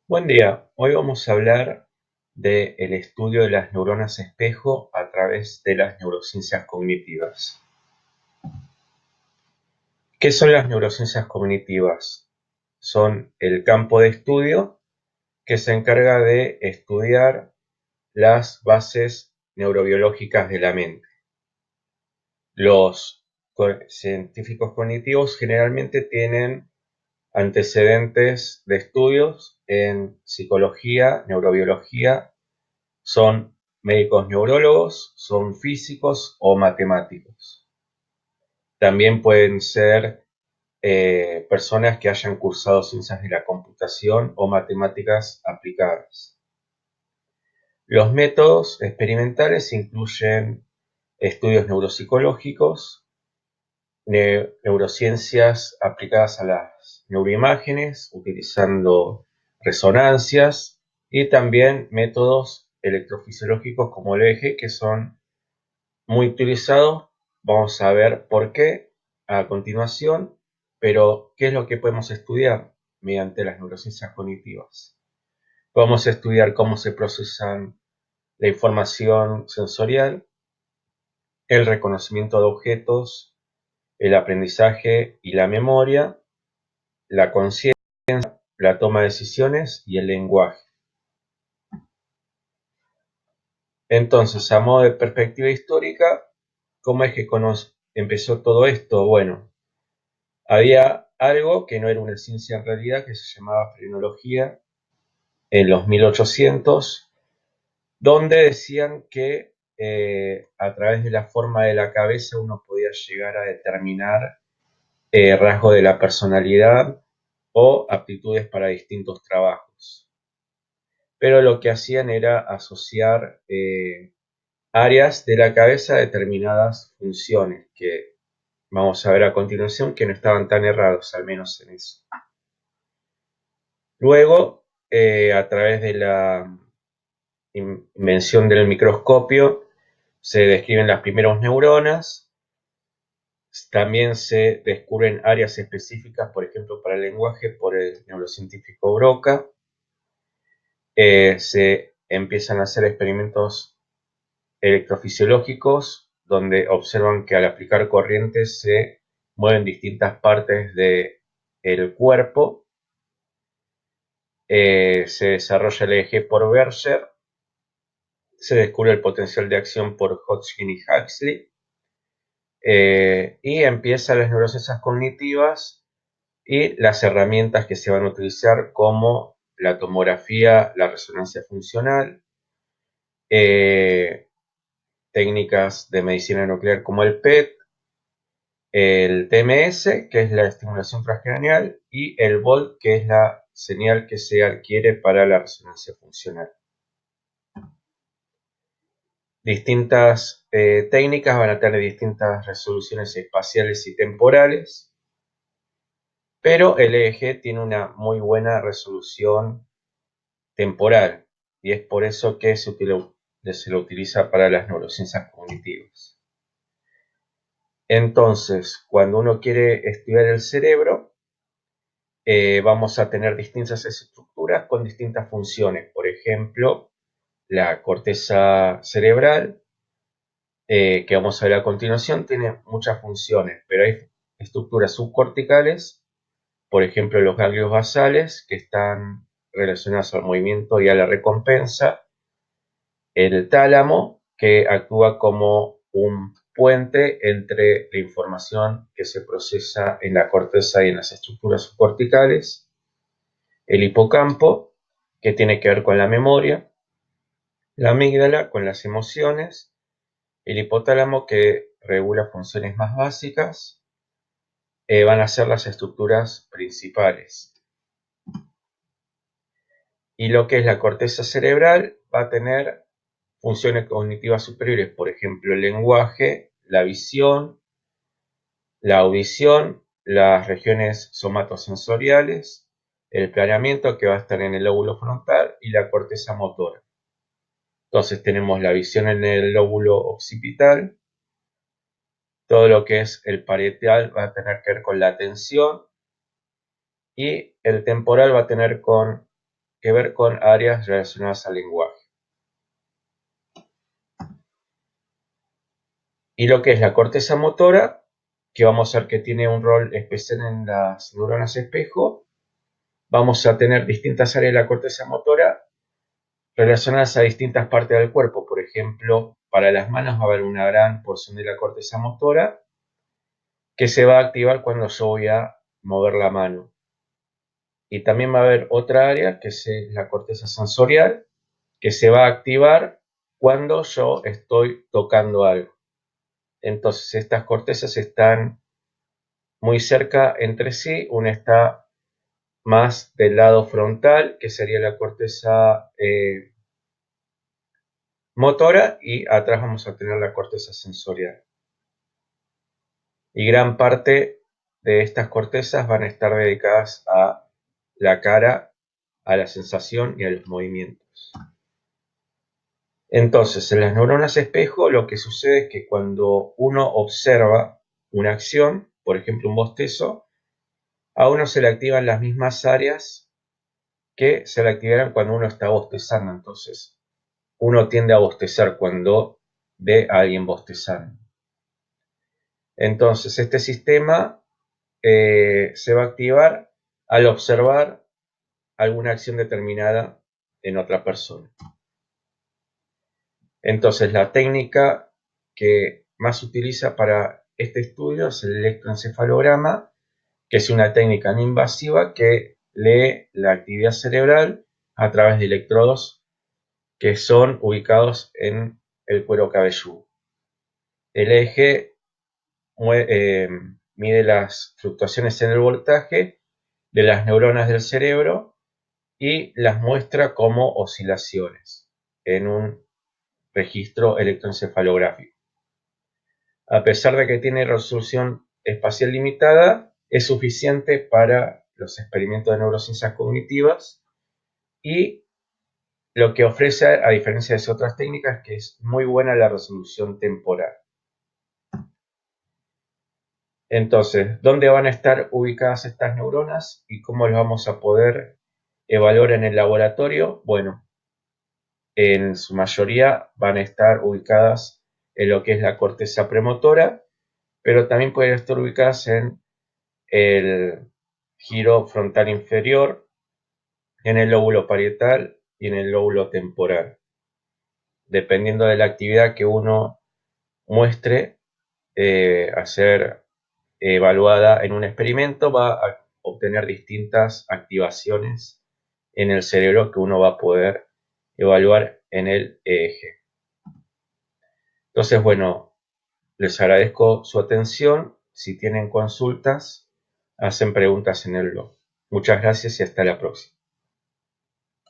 Buen día, hoy vamos a hablar del estudio de las neuronas espejo a través de las neurociencias cognitivas. ¿Qué son las neurociencias cognitivas? Son el campo de estudio que se encarga de estudiar las bases neurobiológicas de la mente. Los científicos cognitivos generalmente tienen antecedentes de estudios en psicología, neurobiología. Son médicos neurólogos, son físicos o matemáticos. También pueden ser personas que hayan cursado ciencias de la computación o matemáticas aplicadas. Los métodos experimentales incluyen estudios neuropsicológicos, neurociencias aplicadas a las neuroimágenes, utilizando resonancias, y también métodos electrofisiológicos como el EEG, que son muy utilizados. Vamos a ver por qué a continuación, pero ¿qué es lo que podemos estudiar mediante las neurociencias cognitivas? Podemos estudiar cómo se procesan la información sensorial, el reconocimiento de objetos, el aprendizaje y la memoria, la conciencia, la toma de decisiones y el lenguaje. Entonces, a modo de perspectiva histórica, ¿cómo es que empezó todo esto? Bueno, había algo que no era una ciencia en realidad, que se llamaba frenología, en los 1800, donde decían que a través de la forma de la cabeza uno podía llegar a determinar rasgos de la personalidad o aptitudes para distintos trabajos. Pero lo que hacían era asociar áreas de la cabeza a determinadas funciones, que vamos a ver a continuación que no estaban tan errados, al menos en eso. Luego, a través de la invención del microscopio, se describen las primeras neuronas. También se descubren áreas específicas, por ejemplo, para el lenguaje, por el neurocientífico Broca. Se empiezan a hacer experimentos electrofisiológicos donde observan que al aplicar corrientes se mueven distintas partes del cuerpo. Se desarrolla el EEG por Berger. Se descubre el potencial de acción por Hodgkin y Huxley. Y empiezan las neurociencias cognitivas y las herramientas que se van a utilizar, como la tomografía, la resonancia funcional, técnicas de medicina nuclear como el PET, el TMS, que es la estimulación transcranial, y el volt, que es la señal que se adquiere para la resonancia funcional. Distintas técnicas van a tener distintas resoluciones espaciales y temporales, pero el EEG tiene una muy buena resolución temporal, y es por eso que se lo utiliza para las neurociencias cognitivas. Entonces, cuando uno quiere estudiar el cerebro, vamos a tener distintas estructuras con distintas funciones. Por ejemplo, la corteza cerebral, que vamos a ver a continuación, tiene muchas funciones, pero hay estructuras subcorticales, por ejemplo, los ganglios basales, que están relacionados al movimiento y a la recompensa. El tálamo, que actúa como un puente entre la información que se procesa en la corteza y en las estructuras subcorticales. El hipocampo, que tiene que ver con la memoria. La amígdala, con las emociones. El hipotálamo, que regula funciones más básicas. Van a ser las estructuras principales. Y lo que es la corteza cerebral va a tener funciones cognitivas superiores, por ejemplo, el lenguaje, la visión, la audición, las regiones somatosensoriales, el planeamiento, que va a estar en el lóbulo frontal, y la corteza motora. Entonces tenemos la visión en el lóbulo occipital. Todo lo que es el parietal va a tener que ver con la atención, y el temporal va a tener con que ver con áreas relacionadas al lenguaje. Y lo que es la corteza motora, que vamos a ver que tiene un rol especial en las neuronas espejo, vamos a tener distintas áreas de la corteza motora relacionadas a distintas partes del cuerpo. Por ejemplo, para las manos va a haber una gran porción de la corteza motora que se va a activar cuando yo voy a mover la mano. Y también va a haber otra área que es la corteza sensorial, que se va a activar cuando yo estoy tocando algo. Entonces estas cortezas están muy cerca entre sí. Una está más del lado frontal, que sería la corteza motora, y atrás vamos a tener la corteza sensorial. Y gran parte de estas cortezas van a estar dedicadas a la cara, a la sensación y a los movimientos. Entonces, en las neuronas espejo lo que sucede es que cuando uno observa una acción, por ejemplo un bostezo, a uno se le activan las mismas áreas que se le activaran cuando uno está bostezando. Entonces, uno tiende a bostezar cuando ve a alguien bostezando. Entonces, este sistema se va a activar al observar alguna acción determinada en otra persona. Entonces, la técnica que más se utiliza para este estudio es el electroencefalograma, que es una técnica no invasiva que lee la actividad cerebral a través de electrodos que son ubicados en el cuero cabelludo. El eje mide las fluctuaciones en el voltaje de las neuronas del cerebro y las muestra como oscilaciones en un registro electroencefalográfico. A pesar de que tiene resolución espacial limitada, es suficiente para los experimentos de neurociencias cognitivas, y lo que ofrece, a diferencia de otras técnicas, es que es muy buena la resolución temporal. Entonces, ¿dónde van a estar ubicadas estas neuronas y cómo las vamos a poder evaluar en el laboratorio? Bueno, en su mayoría van a estar ubicadas en lo que es la corteza premotora, pero también pueden estar ubicadas en el giro frontal inferior, en el lóbulo parietal y en el lóbulo temporal. Dependiendo de la actividad que uno muestre a ser evaluada en un experimento, va a obtener distintas activaciones en el cerebro que uno va a poder evaluar en el eje. Entonces, bueno, les agradezco su atención. Si tienen consultas, hacen preguntas en el blog. Muchas gracias y hasta la próxima.